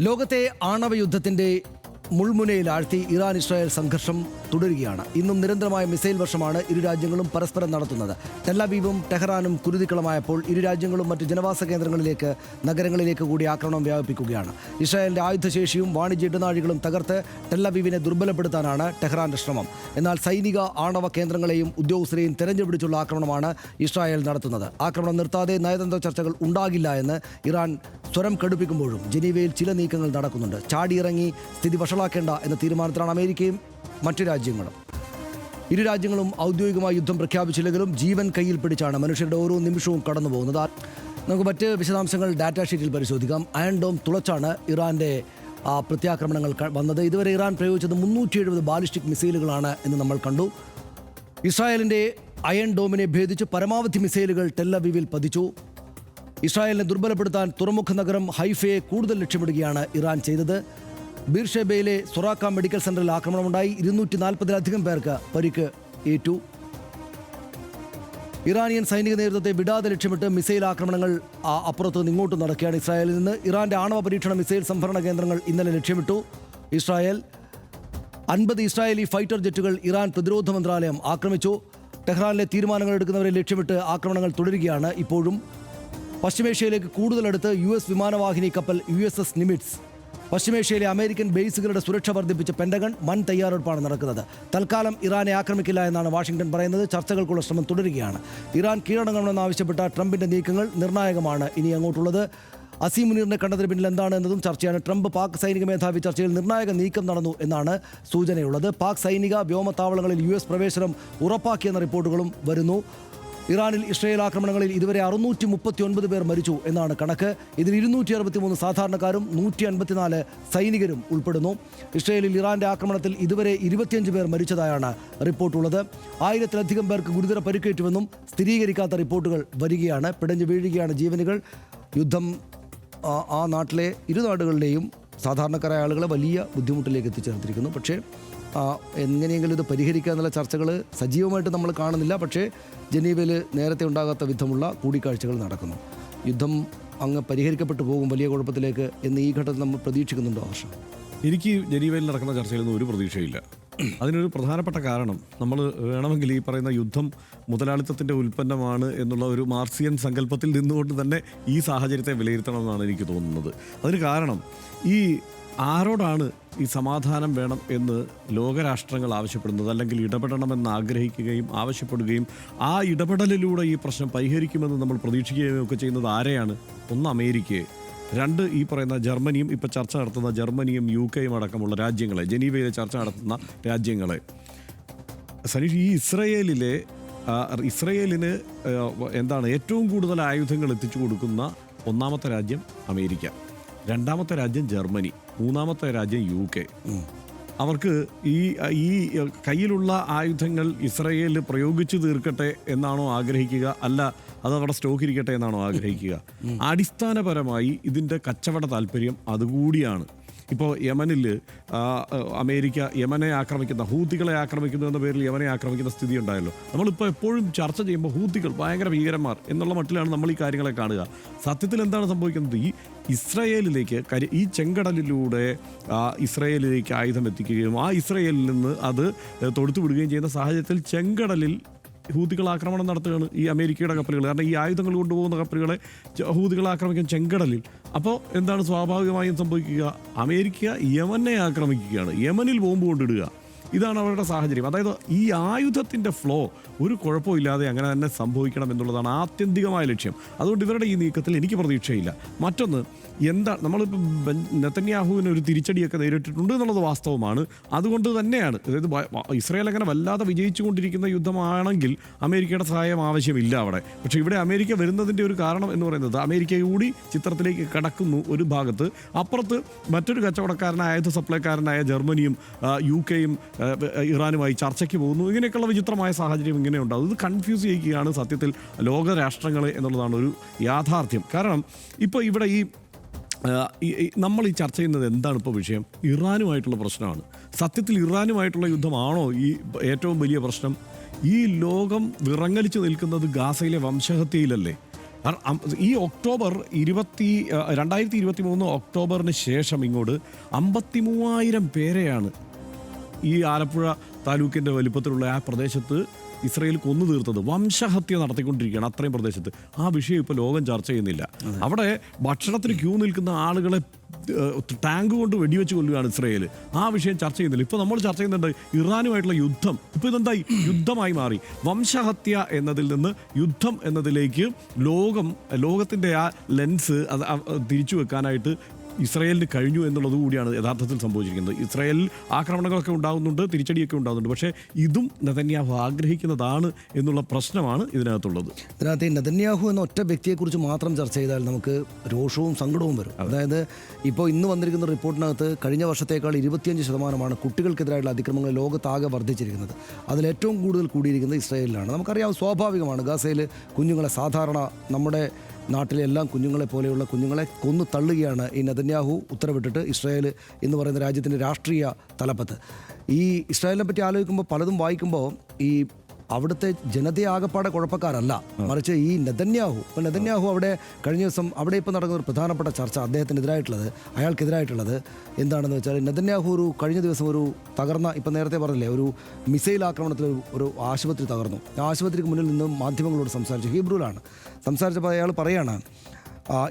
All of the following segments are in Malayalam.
ലോകത്തെ ആണവ യുദ്ധത്തിന്റെ മുൾമുനയിൽ ആഴ്ത്തി ഇറാൻ ഇസ്രായേൽ സംഘർഷം തുടരുകയാണ്. ഇന്നും നിരന്തരമായ മിസൈൽ വർഷമാണ് ഇരു രാജ്യങ്ങളും പരസ്പരം നടത്തുന്നത്. ടെല്ലവീവും ടെഹ്റാനും കുരുതിക്കളമായപ്പോൾ ഇരു രാജ്യങ്ങളും മറ്റ് ജനവാസ കേന്ദ്രങ്ങളിലേക്ക്, നഗരങ്ങളിലേക്ക് കൂടി ആക്രമണം വ്യാപിപ്പിക്കുകയാണ്. ഇസ്രായേലിന്റെ ആയുധശേഷിയും വാണിജ്യ ഇടനാഴികളും തകർത്ത് ടെല്ലവീവിനെ ദുർബലപ്പെടുത്താനാണ് ടെഹ്റാന്റെ ശ്രമം. എന്നാൽ സൈനിക ആണവ കേന്ദ്രങ്ങളെയും ഉദ്യോഗസ്ഥരെയും തെരഞ്ഞുപിടിച്ചുള്ള ആക്രമണമാണ് ഇസ്രായേൽ നടത്തുന്നത്. ആക്രമണം നിർത്താതെ നയതന്ത്ര ചർച്ചകൾ ഉണ്ടാകില്ല എന്ന് ഇറാൻ സ്വരം കടുപ്പിക്കുമ്പോഴും ജനീവയിൽ ചില നീക്കങ്ങൾ നടക്കുന്നുണ്ട്. ചാടിയിറങ്ങി സ്ഥിതി വഷളാക്കേണ്ട എന്ന തീരുമാനത്തിലാണ് അമേരിക്കയും മറ്റു രാജ്യങ്ങളും. ഇരു രാജ്യങ്ങളും ഔദ്യോഗികമായി യുദ്ധം പ്രഖ്യാപിച്ചില്ലെങ്കിലും ജീവൻ കയ്യിൽ പിടിച്ചാണ് മനുഷ്യരുടെ ഓരോ നിമിഷവും കടന്നു പോകുന്നത്. നമുക്ക് മറ്റ് വിശദാംശങ്ങൾ ഡാറ്റാ ഷീറ്റിൽ പരിശോധിക്കാം. അയൺ ഡോം തുളച്ചാണ് ഇറാന്റെ പ്രത്യാക്രമണങ്ങൾ വന്നത്. ഇതുവരെ ഇറാൻ പ്രയോഗിച്ചത് 370 ബാലിസ്റ്റിക് മിസൈലുകളാണ് എന്ന് നമ്മൾ കണ്ടു. ഇസ്രായേലിന്റെ അയൺ ഡോമിനെ ഭേദിച്ച് പരമാവധി മിസൈലുകൾ ടെല്ലവീവിൽ പതിച്ചു. ഇസ്രായേലിനെ ദുർബലപ്പെടുത്താൻ തുറമുഖ നഗരം ഹൈഫയെ കൂടുതൽ ലക്ഷ്യമിടുകയാണ് ഇറാൻ ചെയ്തത്. ബീർഷേബയിലെ സൊറാക്ക മെഡിക്കൽ സെന്ററിൽ ആക്രമണമുണ്ടായി. 240-ലധികം പേർക്ക് പരിക്ക് ഏറ്റു. ഇറാനിയൻ സൈനിക നേതൃത്വത്തെ വിടാതെ ലക്ഷ്യമിട്ട് മിസൈൽ ആക്രമണങ്ങൾ അപ്പുറത്ത് നിന്ന് ഇങ്ങോട്ട് നടക്കുകയാണ്. ഇസ്രായേലിൽ നിന്ന് ഇറാന്റെ ആണവ പരീക്ഷണ മിസൈൽ സംഭരണ കേന്ദ്രങ്ങൾ ഇന്നലെ ലക്ഷ്യമിട്ടു. 50 ഇസ്രായേലി ഫൈറ്റർ ജെറ്റുകൾ ഇറാൻ പ്രതിരോധ മന്ത്രാലയം ആക്രമിച്ചു. ടെഹ്റാനിലെ തീരുമാനങ്ങൾ എടുക്കുന്നവരെ ലക്ഷ്യമിട്ട് ആക്രമണങ്ങൾ തുടരുകയാണ്. ഇപ്പോഴും പശ്ചിമേഷ്യയിലേക്ക് കൂടുതലടുത്ത് US വിമാനവാഹിനി കപ്പൽ USS നിമിറ്റ്സ്. പശ്ചിമേഷ്യയിലെ അമേരിക്കൻ ബേസുകളുടെ സുരക്ഷ വർദ്ധിപ്പിച്ച് പെന്റഗൺ വൻ തയ്യാറെടുപ്പാണ് നടക്കുന്നത്. തൽക്കാലം ഇറാനെ ആക്രമിക്കില്ല എന്നാണ് വാഷിംഗ്ടൺ പറയുന്നത്. ചർച്ചകൾക്കുള്ള ശ്രമം തുടരുകയാണ്. ഇറാൻ കീഴടങ്ങണമെന്നാവശ്യപ്പെട്ട ട്രംപിന്റെ നീക്കങ്ങൾ നിർണായകമാണ് ഇനി അങ്ങോട്ടുള്ളത്. അസീം മുനീറിനെ കണ്ടതിന് പിന്നിൽ എന്താണ് എന്നതും ചർച്ചയാണ്. ട്രംപ് പാക് സൈനിക മേധാവി ചർച്ചയിൽ നിർണായക നീക്കം നടന്നു എന്നാണ് സൂചനയുള്ളത്. പാക് സൈനിക വ്യോമത്താവളങ്ങളിൽ US പ്രവേശനം ഉറപ്പാക്കിയെന്ന റിപ്പോർട്ടുകളും വരുന്നു. ഇറാനിൽ ഇസ്രായേൽ ആക്രമണങ്ങളിൽ ഇതുവരെ 639 പേർ മരിച്ചു എന്നാണ് കണക്ക്. ഇതിൽ 263 സാധാരണക്കാരും 154 സൈനികരും ഉൾപ്പെടുന്നു. ഇസ്രായേലിൽ ഇറാന്റെ ആക്രമണത്തിൽ ഇതുവരെ 25 പേർ മരിച്ചതായാണ് റിപ്പോർട്ടുള്ളത്. 1000-ലധികം പേർക്ക് ഗുരുതര പരിക്കേറ്റുവെന്നും സ്ഥിരീകരിക്കാത്ത റിപ്പോർട്ടുകൾ വരികയാണ്. പിടഞ്ഞു വീഴുകയാണ് ജീവനുകൾ. യുദ്ധം ആ നാട്ടിലെ ഇരു നാടുകളിലെയും സാധാരണക്കാരായ ആളുകളെ വലിയ ബുദ്ധിമുട്ടിലേക്ക് എത്തിച്ചേർത്തിരിക്കുന്നു. പക്ഷേ എങ്ങനെയെങ്കിലും ഇത് പരിഹരിക്കുക എന്നുള്ള ചർച്ചകൾ സജീവമായിട്ട് നമ്മൾ കാണുന്നില്ല. പക്ഷേ ജനീവയിൽ നേരത്തെ ഉണ്ടാകാത്ത വിധമുള്ള കൂടിക്കാഴ്ചകൾ നടക്കുന്നു. യുദ്ധം അങ്ങ് പരിഹരിക്കപ്പെട്ടു പോകും വലിയ കുഴപ്പത്തിലേക്ക് എന്ന് ഈ ഘട്ടത്തിൽ നമ്മൾ പ്രതീക്ഷിക്കുന്നുണ്ടോ ഹർഷ? എനിക്ക് ജനീവയിൽ നടക്കുന്ന ചർച്ചയിലൊന്നും ഒരു പ്രതീക്ഷയില്ല. അതിനൊരു പ്രധാനപ്പെട്ട കാരണം, നമ്മൾ വേണമെങ്കിൽ ഈ പറയുന്ന യുദ്ധം മുതലാളിത്തത്തിൻ്റെ ഉൽപ്പന്നമാണ് എന്നുള്ള ഒരു മാർക്സിയൻ സങ്കല്പത്തിൽ നിന്നുകൊണ്ട് തന്നെ ഈ സാഹചര്യത്തെ വിലയിരുത്തണമെന്നാണ് എനിക്ക് തോന്നുന്നത്. അതിന് കാരണം, ഈ ആരോടാണ് ഈ സമാധാനം വേണം എന്ന് ലോകരാഷ്ട്രങ്ങൾ ആവശ്യപ്പെടുന്നത്, അല്ലെങ്കിൽ ഇടപെടണമെന്ന് ആഗ്രഹിക്കുകയും ആവശ്യപ്പെടുകയും ആ ഇടപെടലിലൂടെ ഈ പ്രശ്നം പരിഹരിക്കുമെന്ന് നമ്മൾ പ്രതീക്ഷിക്കുകയും ഒക്കെ ചെയ്യുന്നത് ആരെയാണ്? ഒന്ന് അമേരിക്കയെ, രണ്ട് ഈ പറയുന്ന ജർമ്മനിയും, ഇപ്പോൾ ചർച്ച നടത്തുന്ന ജർമ്മനിയും UK അടക്കമുള്ള രാജ്യങ്ങളെ, ജനീവയിലെ ചർച്ച നടത്തുന്ന രാജ്യങ്ങളെ. സനീഷ്, ഈ ഇസ്രയേലിന് എന്താണ് ഏറ്റവും കൂടുതൽ ആയുധങ്ങൾ എത്തിച്ചു കൊടുക്കുന്ന ഒന്നാമത്തെ രാജ്യം അമേരിക്ക, രണ്ടാമത്തെ രാജ്യം ജർമ്മനി, മൂന്നാമത്തെ രാജ്യം UK. അവർക്ക് ഈ കയ്യിലുള്ള ആയുധങ്ങൾ ഇസ്രയേൽ പ്രയോഗിച്ചു തീർക്കട്ടെ എന്നാണോ ആഗ്രഹിക്കുക, അല്ല അതവിടെ സ്റ്റോക്ക് ഇരിക്കട്ടെ എന്നാണോ ആഗ്രഹിക്കുക? അടിസ്ഥാനപരമായി ഇതിൻ്റെ കച്ചവട താല്പര്യം അതുകൂടിയാണ്. ഇപ്പോൾ യമനിൽ അമേരിക്ക യമനെ ആക്രമിക്കുന്ന, ഹൂത്തികളെ ആക്രമിക്കുന്നു എന്ന പേരിൽ യമനെ ആക്രമിക്കുന്ന സ്ഥിതി ഉണ്ടായല്ലോ. നമ്മളിപ്പോൾ എപ്പോഴും ചർച്ച ചെയ്യുമ്പോൾ ഹൂത്തികൾ ഭയങ്കര ഭീകരന്മാർ എന്നുള്ള മട്ടിലാണ് നമ്മൾ ഈ കാര്യങ്ങളെ കാണുക. സത്യത്തിൽ എന്താണ് സംഭവിക്കുന്നത്? ഈ ഇസ്രയേലിലേക്ക് ഈ ചെങ്കടലിലൂടെ ഇസ്രയേലിലേക്ക് ആയുധം എത്തിക്കുകയും ആ ഇസ്രയേലിൽ നിന്ന് അത് തൊടുത്തുവിടുകയും ചെയ്യുന്ന സാഹചര്യത്തിൽ ചെങ്കടലിൽ ഹൂതികൾ ആക്രമണം നടത്തുകയാണ് ഈ അമേരിക്കയുടെ കപ്പലുകൾ. കാരണം ഈ ആയുധങ്ങൾ കൊണ്ടുപോകുന്ന കപ്പലുകളെ ഹൂതികൾ ആക്രമിക്കാൻ ചെങ്കടലിൽ. അപ്പോൾ എന്താണ് സ്വാഭാവികമായും സംഭവിക്കുക? അമേരിക്ക യമനെ ആക്രമിക്കുകയാണ്, യമനിൽ ബോംബ് കൊണ്ടിടുക. ഇതാണ് അവരുടെ സാഹചര്യം. അതായത് ഈ ആയുധത്തിൻ്റെ ഫ്ലോ ഒരു കുഴപ്പമില്ലാതെ അങ്ങനെ തന്നെ സംഭവിക്കണം എന്നുള്ളതാണ് ആത്യന്തികമായ ലക്ഷ്യം. അതുകൊണ്ട് ഇവരുടെ ഈ നീക്കത്തിൽ എനിക്ക് പ്രതീക്ഷയില്ല. മറ്റൊന്ന്, നമ്മളിപ്പോൾ നെതന്യാഹുവിന് ഒരു തിരിച്ചടിയൊക്കെ നേരിട്ടിട്ടുണ്ട് എന്നുള്ളത് വാസ്തവമാണ്. അതുകൊണ്ട് തന്നെയാണ്, അതായത് ഇസ്രായേൽ അങ്ങനെ വല്ലാതെ വിജയിച്ചുകൊണ്ടിരിക്കുന്ന യുദ്ധമാണെങ്കിൽ അമേരിക്കയുടെ സഹായം ആവശ്യമില്ല അവിടെ. പക്ഷേ ഇവിടെ അമേരിക്ക വരുന്നതിൻ്റെ ഒരു കാരണം എന്ന് പറയുന്നത്, അമേരിക്ക കൂടി ചിത്രത്തിലേക്ക് കടക്കുന്നു ഒരു ഭാഗത്ത്, അപ്പുറത്ത് മറ്റൊരു കച്ചവടക്കാരനായ ആയുധ സപ്ലൈക്കാരനായ ജർമ്മനിയും UK-യും ഇറാനുമായി ചർച്ചയ്ക്ക് പോകുന്നു. ഇങ്ങനെയൊക്കെയുള്ള വിചിത്രമായ സാഹചര്യം ഇങ്ങനെ ഉണ്ടാകും. ഇത് കൺഫ്യൂസ് ചെയ്യുകയാണ് സത്യത്തിൽ ലോകരാഷ്ട്രങ്ങളെ എന്നുള്ളതാണ് ഒരു യാഥാർത്ഥ്യം. കാരണം ഇപ്പോൾ ഇവിടെ നമ്മൾ ഈ ചർച്ച ചെയ്യുന്നത് എന്താണ് ഇപ്പോൾ വിഷയം? ഇറാനുമായിട്ടുള്ള പ്രശ്നമാണ്. സത്യത്തിൽ ഇറാനുമായിട്ടുള്ള യുദ്ധമാണോ ഈ ഏറ്റവും വലിയ പ്രശ്നം? ഈ ലോകം വിറങ്ങലിച്ചു നിൽക്കുന്നത് ഗാസയിലെ വംശഹത്യയിലല്ലേ? ഈ ഒക്ടോബർ 2023 ഒക്ടോബറിന് ശേഷം ഇങ്ങോട്ട് 53,000 പേരെയാണ് ഈ ആലപ്പുഴ താലൂക്കിൻ്റെ വലിപ്പത്തിലുള്ള ആ പ്രദേശത്ത് ഇസ്രയേൽ കൊന്നു തീർത്തത്. വംശഹത്യ നടത്തിക്കൊണ്ടിരിക്കുകയാണ് അത്രയും പ്രദേശത്ത്. ആ വിഷയം ഇപ്പോൾ ലോകം ചർച്ച ചെയ്യുന്നില്ല. അവിടെ ഭക്ഷണത്തിന് ക്യൂ നിൽക്കുന്ന ആളുകളെ ടാങ്ക് കൊണ്ട് വെടിവെച്ച് കൊല്ലുകയാണ് ഇസ്രയേൽ. ആ വിഷയം ചർച്ച ചെയ്യുന്നില്ല. ഇപ്പോൾ നമ്മൾ ചർച്ച ചെയ്യുന്നുണ്ട് ഇറാനുമായിട്ടുള്ള യുദ്ധം. ഇപ്പോൾ ഇതെന്തായി? യുദ്ധമായി മാറി. വംശഹത്യ എന്നതിൽ നിന്ന് യുദ്ധം എന്നതിലേക്ക് ലോകത്തിൻ്റെ ആ ലെൻസ് അത് തിരിച്ചു വെക്കാനായിട്ട് ഇസ്രയേലിന് കഴിഞ്ഞു എന്നുള്ളത് കൂടിയാണ് യഥാർത്ഥത്തിൽ സംഭവിച്ചിരിക്കുന്നത്. ഇസ്രയേലിൽ ആക്രമണങ്ങളൊക്കെ ഉണ്ടാകുന്നുണ്ട്, തിരിച്ചടിയൊക്കെ ഉണ്ടാകുന്നുണ്ട്. പക്ഷേ ഇതും നെതന്യാഹു ആഗ്രഹിക്കുന്നതാണ് എന്നുള്ള പ്രശ്നമാണ് ഇതിനകത്തുള്ളത്. ഇതിനകത്ത് നെതന്യാഹു എന്ന ഒറ്റ വ്യക്തിയെക്കുറിച്ച് മാത്രം ചർച്ച ചെയ്താൽ നമുക്ക് രോഷവും സങ്കടവും വരും. അതായത് ഇപ്പോൾ ഇന്ന് വന്നിരിക്കുന്ന റിപ്പോർട്ടിനകത്ത് കഴിഞ്ഞ വർഷത്തേക്കാൾ 25% കുട്ടികൾക്കെതിരായിട്ടുള്ള അതിക്രമങ്ങൾ ലോകത്താകെ വർദ്ധിച്ചിരിക്കുന്നത്. അതിലേറ്റവും കൂടുതൽ കൂടിയിരിക്കുന്നത് ഇസ്രയേലിലാണ്. നമുക്കറിയാം, സ്വാഭാവികമാണ്. ഗാസയിൽ കുഞ്ഞുങ്ങളെ, സാധാരണ നമ്മുടെ നാട്ടിലെ എല്ലാ കുഞ്ഞുങ്ങളെ പോലെയുള്ള കുഞ്ഞുങ്ങളെ കൊന്നു തള്ളുകയാണ് ഈ നെതന്യാഹു ഉത്തരവിട്ടിട്ട് ഇസ്രായേൽ എന്ന് പറയുന്ന രാജ്യത്തിൻ്റെ രാഷ്ട്രീയ തലപ്പത്ത്. ഈ ഇസ്രായേലിനെ പറ്റി ആലോചിക്കുമ്പോൾ, പലതും വായിക്കുമ്പോൾ, ഈ അവിടുത്തെ ജനതയെ ആകപ്പാടെ കുഴപ്പക്കാരല്ല, മറിച്ച് ഈ നെതന്യാഹു. ഇപ്പോൾ നെതന്യാഹു അവിടെ കഴിഞ്ഞ ദിവസം അവിടെ ഇപ്പോൾ നടക്കുന്ന ഒരു പ്രധാനപ്പെട്ട ചർച്ച അയാൾക്കെതിരായിട്ടുള്ളത് എന്താണെന്ന് വെച്ചാൽ, നെതന്യാഹു കഴിഞ്ഞ ദിവസം ഒരു തകർന്ന, ഇപ്പം നേരത്തെ പറഞ്ഞില്ലേ, ഒരു മിസൈൽ ആക്രമണത്തിൽ ഒരു ആശുപത്രി തകർന്നു. ആ ആശുപത്രിക്ക് മുന്നിൽ നിന്ന് മാധ്യമങ്ങളോട് സംസാരിച്ചു. ഹീബ്രുവിലാണ് സംസാരിച്ചപ്പോൾ അയാൾ പറയാണ്,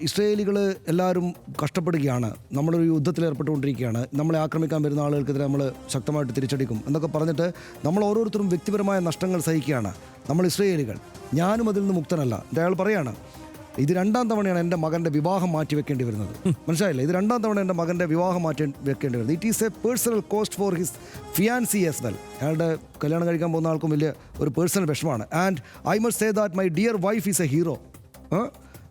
ഇസ്രയേലികൾ എല്ലാവരും കഷ്ടപ്പെടുകയാണ്, നമ്മളൊരു യുദ്ധത്തിൽ ഏർപ്പെട്ടുകൊണ്ടിരിക്കുകയാണ്, നമ്മളെ ആക്രമിക്കാൻ വരുന്ന ആളുകൾക്കെതിരെ നമ്മൾ ശക്തമായിട്ട് തിരിച്ചടിക്കും എന്നൊക്കെ പറഞ്ഞിട്ട് നമ്മൾ ഓരോരുത്തരും വ്യക്തിപരമായ നഷ്ടങ്ങൾ സഹിക്കുകയാണ്, നമ്മൾ ഇസ്രയേലികൾ. ഞാനും അതിൽ നിന്ന് മുക്തനല്ല. അയാൾ പറയാണ്, ഇത് 2ാം തവണയാണ് എൻ്റെ മകൻ്റെ വിവാഹം മാറ്റി വെക്കേണ്ടി വരുന്നത്. മനസ്സിലായില്ലേ? ഇത് 2ാം തവണ എൻ്റെ മകൻ്റെ വിവാഹം മാറ്റി വെക്കേണ്ടി വരുന്നത്. It is a personal cost for his fiancee as well. അയാളുടെ കല്യാണം കഴിക്കാൻ പോകുന്ന ആൾക്കും വലിയ ഒരു പേഴ്സണൽ വിഷമമാണ്. And I must say that my dear wife is a hero.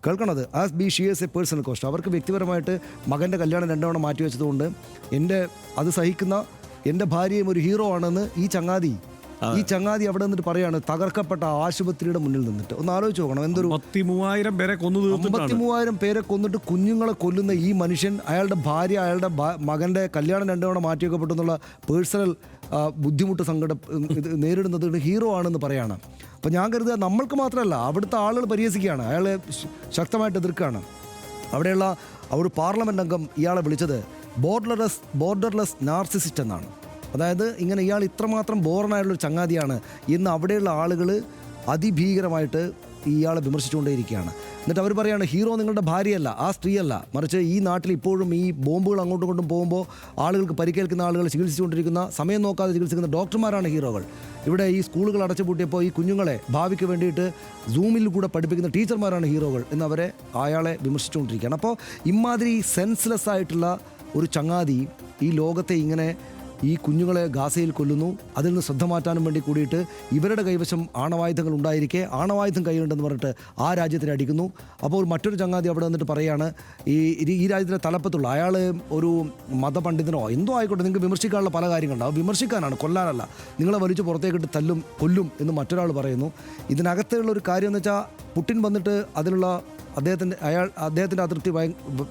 കേൾക്കണത്, as be she is a personal cost. അവർക്ക് വ്യക്തിപരമായിട്ട് മകൻ്റെ കല്യാണം 2 തവണ മാറ്റി വെച്ചതുകൊണ്ട് അത് സഹിക്കുന്ന എൻ്റെ ഭാര്യയും ഒരു ഹീറോ ആണെന്ന് ഈ ചങ്ങാതി അവിടെ നിന്നിട്ട് പറയാണ്, തകർക്കപ്പെട്ട ആശുപത്രിയുടെ മുന്നിൽ നിന്നിട്ട്. ഒന്ന് ആലോചിച്ച് നോക്കണം, എന്തൊരു 53,000 പേരെ കൊന്നു. 53,000 പേരെ കൊന്നിട്ട് കുഞ്ഞുങ്ങളെ കൊല്ലുന്ന ഈ മനുഷ്യൻ, അയാളുടെ ഭാര്യ, അയാളുടെ മകൻ്റെ കല്യാണം 2 തവണ മാറ്റിവെക്കപ്പെട്ടു എന്നുള്ള പേഴ്സണൽ ബുദ്ധിമുട്ട് നേരിടുന്നത് ഹീറോ ആണെന്ന് പറയാണ്. അപ്പോൾ ഞാൻ കരുതുക, നമ്മൾക്ക് മാത്രമല്ല, അവിടുത്തെ ആളുകൾ പരിഹസിക്കുകയാണ്, അയാളെ ശക്തമായിട്ട് എതിർക്കുകയാണ്. അവിടെയുള്ള ഒരു പാർലമെൻറ്റ് അംഗം ഇയാളെ വിളിച്ചത് ബോർഡർലെസ് നാർസിസിസ്റ്റ് എന്നാണ്. അതായത് ഇങ്ങനെ ഇയാൾ ഇത്രമാത്രം ബോറനായിട്ടുള്ളൊരു ചങ്ങാതിയാണ് എന്ന് അവിടെയുള്ള ആളുകൾ അതിഭീകരമായിട്ട് ഇയാളെ വിമർശിച്ചുകൊണ്ടേയിരിക്കുകയാണ്. എന്നിട്ട് അവർ പറയുകയാണ്, ഹീറോ നിങ്ങളുടെ ഭാര്യയല്ല, ആ സ്ത്രീയല്ല, മറിച്ച് ഈ നാട്ടിൽ ഇപ്പോഴും ഈ ബോംബുകൾ അങ്ങോട്ടും ഇങ്ങോട്ടും പോകുമ്പോൾ ആളുകൾക്ക് പരിക്കേൽക്കുന്ന ആളുകൾ ചികിത്സിച്ചുകൊണ്ടിരിക്കുന്ന, സമയം നോക്കാതെ ചികിത്സിക്കുന്ന ഡോക്ടർമാരാണ് ഹീറോകൾ. ഇവിടെ ഈ സ്കൂളുകൾ അടച്ചുപൂട്ടിയപ്പോൾ ഈ കുഞ്ഞുങ്ങളെ ഭാവിക്ക് വേണ്ടിയിട്ട് സൂമിൽ കൂടെ പഠിപ്പിക്കുന്ന ടീച്ചർമാരാണ് ഹീറോകൾ എന്നവരെ അയാളെ വിമർശിച്ചുകൊണ്ടിരിക്കുകയാണ്. അപ്പോൾ ഇമാതിരി സെൻസ്ലെസ് ആയിട്ടുള്ള ഒരു ചങ്ങാതി ഈ ലോകത്തെ ഇങ്ങനെ ഈ കുഞ്ഞുങ്ങളെ ഗാസയിൽ കൊല്ലുന്നു. അതിൽ നിന്ന് ശ്രദ്ധ മാറ്റാനും വേണ്ടി കൂടിയിട്ട് ഇവരുടെ കൈവശം ആണവായുധങ്ങൾ ഉണ്ടായിരിക്കെ ആണവായുധം കൈയുണ്ടെന്ന് പറഞ്ഞിട്ട് ആ രാജ്യത്തിനെ അടിക്കുന്നു. അപ്പോൾ മറ്റൊരു ചങ്ങാതി അവിടെ വന്നിട്ട് പറയുകയാണ്, ഈ രാജ്യത്തിൻ്റെ തലപ്പത്തുള്ള അയാൾ ഒരു മതപണ്ഡിതനോ എന്തോ ആയിക്കോട്ടെ, നിങ്ങൾക്ക് വിമർശിക്കാനുള്ള പല കാര്യങ്ങളുണ്ടാവും, വിമർശിക്കാനാണ്, കൊല്ലാനല്ല, നിങ്ങളെ വലിച്ചു പുറത്തേക്കിട്ട് കൊല്ലും എന്ന് മറ്റൊരാൾ പറയുന്നു. ഇതിനകത്തുള്ള ഒരു കാര്യം എന്ന് വെച്ചാൽ, പുടിൻ വന്നിട്ട് അതിലുള്ള അദ്ദേഹത്തിൻ്റെ അതൃപ്തി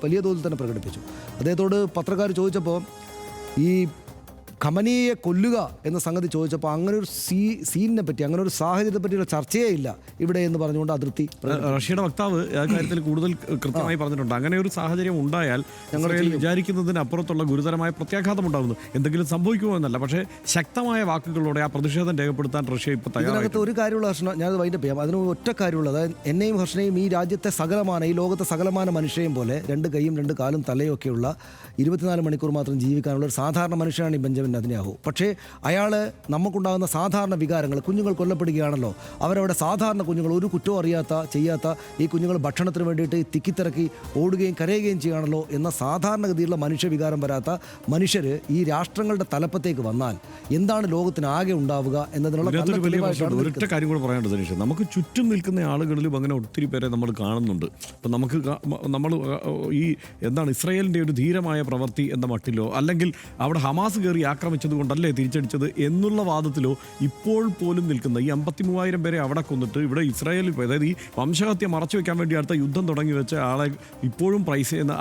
വലിയ തോതിൽ തന്നെ പ്രകടിപ്പിച്ചു. അദ്ദേഹത്തോട് പത്രക്കാർ ചോദിച്ചപ്പോൾ ഈ ഖമനിയെ കൊല്ലുക എന്ന സംഗതി ചോദിച്ചപ്പോൾ അങ്ങനെ ഒരു സീനിനെ പറ്റി, അങ്ങനെ ഒരു സാഹചര്യത്തെ പറ്റിയുള്ള ചർച്ചയേ ഇല്ല ഇവിടെ എന്ന് പറഞ്ഞുകൊണ്ട് അതൃപ്തി. റഷ്യയുടെ വക്താവ് ആ കാര്യത്തിൽ കൂടുതൽ കൃത്യമായി പറഞ്ഞിട്ടുണ്ട്. അങ്ങനെ ഒരു സാഹചര്യം ഉണ്ടായാൽ ഞങ്ങൾ വിചാരിക്കുന്നതിനപ്പുറത്തുള്ള ഗുരുതരമായ പ്രത്യാഘാതം ഉണ്ടാകുന്നു. എന്തെങ്കിലും സംഭവിക്കുമോ എന്നല്ല, പക്ഷേ ശക്തമായ വാക്കുകളോടെ ആ പ്രതിഷേധം രേഖപ്പെടുത്താൻ റഷ്യ ഇപ്പോൾ തയ്യാറാണ്. ഒരു കാര്യമുള്ള ഹർഷന, ഞാനത് വൈൻഡപ്പ് ചെയ്യാം. അതിന് ഒറ്റ കാര്യമുള്ളത്, അതായത് എന്നെയും ഹർഷനെയും ഈ രാജ്യത്തെ ഈ ലോകത്തെ സകലമാന മനുഷ്യരെയും പോലെ 2 കൈയും 2 കാലും തലയും ഒക്കെയുള്ള 24 മണിക്കൂർ മാത്രം ജീവിക്കാനുള്ള ഒരു സാധാരണ മനുഷ്യനാണ് ഈ ബെഞ്ചമിൻ നെതന്യാഹു. പക്ഷേ അയാൾ നമുക്കുണ്ടാകുന്ന സാധാരണ വികാരങ്ങൾ, കുഞ്ഞുങ്ങൾ കൊല്ലപ്പെടുകയാണല്ലോ, അവരവിടെ സാധാരണ കുഞ്ഞുങ്ങൾ, ഒരു കുറ്റവും ചെയ്യാത്ത ഈ കുഞ്ഞുങ്ങൾ ഭക്ഷണത്തിന് വേണ്ടിയിട്ട് തിക്കിത്തിറക്കി ഓടുകയും കരയുകയും ചെയ്യുകയാണല്ലോ എന്ന സാധാരണഗതിയിലുള്ള മനുഷ്യവികാരം വരാത്ത മനുഷ്യർ ഈ രാഷ്ട്രങ്ങളുടെ തലപ്പത്തേക്ക് വന്നാൽ എന്താണ് ലോകത്തിനാകെ ഉണ്ടാവുക എന്നതിനുള്ള ഒരൊറ്റ കാര്യം കൂടെ പറയാനുണ്ട് സനീഷ്. നമുക്ക് ചുറ്റും നിൽക്കുന്ന ആളുകളിലും അങ്ങനെ ഒത്തിരി പേരെ നമ്മൾ കാണുന്നുണ്ട്. അപ്പം നമ്മൾ ഈ ഇസ്രായേലിൻ്റെ ഒരു ധീരമായ പ്രവൃത്തി എന്ന മട്ടിലോ, അല്ലെങ്കിൽ അവിടെ ഹമാസ് കയറി ആക്രമിച്ചത് കൊണ്ടല്ലേ തിരിച്ചടിച്ചത് എന്നുള്ള വാദത്തിലോ ഇപ്പോൾ പോലും നിൽക്കുന്ന ഈ 53,000 പേരെ അവിടെ കൊന്നിട്ട് ഇവിടെ ഇസ്രായേലിൽ, അതായത് ഈ വംശഹത്യ മറച്ചു വെക്കാൻ വേണ്ടി അടുത്ത യുദ്ധം തുടങ്ങി വെച്ച ആളെ ഇപ്പോഴും പ്രൈസ് ചെയ്യുന്ന,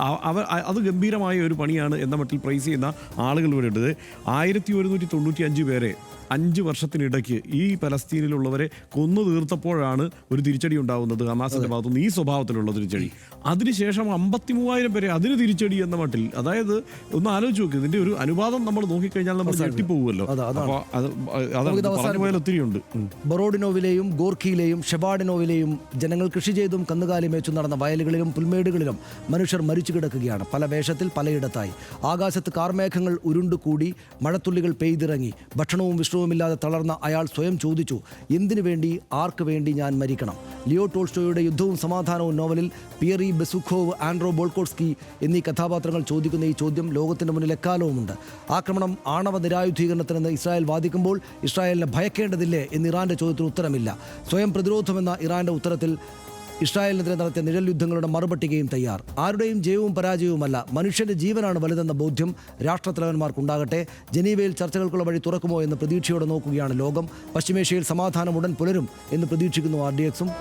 അത് ഗംഭീരമായ ഒരു പണിയാണ് എന്ന മട്ടിൽ പ്രൈസ് ചെയ്യുന്ന ആളുകൾ ഇവിടെ ഉണ്ട്. 1195 പേരെ 5 വർഷത്തിനിടയ്ക്ക് ഈ പലസ്തീനിലുള്ളവരെ കൊന്നു തീർത്തപ്പോഴാണ് ഒരു തിരിച്ചടി ഉണ്ടാവുന്നത് ഹമാസിന്റെ ഭാഗത്തുനിന്ന്, ഈ സ്വഭാവത്തിലുള്ള തിരിച്ചടി. അതിനുശേഷം 53,000 പേരെ അതിന് തിരിച്ചടി എന്ന മട്ടിൽ. അതായത് ഒന്ന് ആലോചിച്ച് നോക്ക്, ഇതിന്റെ ഒരു അനുപാതം നമ്മൾ നോക്കിക്കഴിഞ്ഞാൽ നമ്മൾ ഞെട്ടിപ്പോകുമല്ലോ. അപ്പോൾ അത് പറഞ്ഞു പോയാൽ ഒത്തിരി ഉണ്ട്. ബൊറോഡിനോവിലെയും ഗോർക്കിയിലെയും ഷെബാഡിനോവിലെയും ജനങ്ങൾ കൃഷി ചെയ്തും കന്നുകാലി മേച്ചും നടന്ന വയലുകളിലും പുൽമേടുകളിലും മനുഷ്യർ മരിച്ചു കിടക്കുകയാണ്. പല വേഷത്തിൽ പലയിടത്തായി. ആകാശത്ത് കാർമേഘങ്ങൾ ഉരുണ്ടുകൂടി മഴത്തുള്ളികൾ പെയ്തിറങ്ങി. ഭക്ഷണവും വിശ്രമവുമില്ലാതെ തളർന്ന അയാൾ സ്വയം ചോദിച്ചു, എന്തിനു വേണ്ടി, ആർക്ക് വേണ്ടി ഞാൻ മരിക്കണം? ലിയോ ടോൾസ്റ്റോയുടെ യുദ്ധവും സമാധാനവും നോവലിൽ പിയറി ബെസുഖോവ്, ആൻഡ്രോ ബോൾക്കോട്സ്കി എന്നീ കഥാപാത്രങ്ങൾ ചോദിക്കുന്ന ഈ ചോദ്യം ലോകത്തിന്റെ മുന്നിൽ എക്കാലവുമുണ്ട്. ആക്രമണം ആണവ നിരായുധീകരണത്തിനെന്ന് ഇസ്രായേൽ വാദിക്കുമ്പോൾ ഇസ്രായേലിനെ ഭയക്കേണ്ടതില്ലേ എന്ന് ഇറാന്റെ ചോദ്യത്തിന് ഉത്തരമില്ല. സ്വയം പ്രതിരോധമെന്ന ഇറാന്റെ ഉത്തരത്തിൽ ഇസ്രായേലിനെതിരെ നടത്തിയ നിഴൽ യുദ്ധങ്ങളുടെ മറുപട്ടികയും തയ്യാർ. ആരുടെയും ജയവും പരാജയവുമല്ല, മനുഷ്യന്റെ ജീവനാണ് വലുതെന്ന ബോധ്യം രാഷ്ട്രത്തലവന്മാർക്കുണ്ടാകട്ടെ. ജനീവയിൽ ചർച്ചകൾക്കുള്ള വഴി തുറക്കുമോ എന്ന് പ്രതീക്ഷയോടെ നോക്കുകയാണ് ലോകം. പശ്ചിമേഷ്യയിൽ സമാധാനം ഉടൻ പുലരും എന്ന് പ്രതീക്ഷിക്കുന്നു RDXും.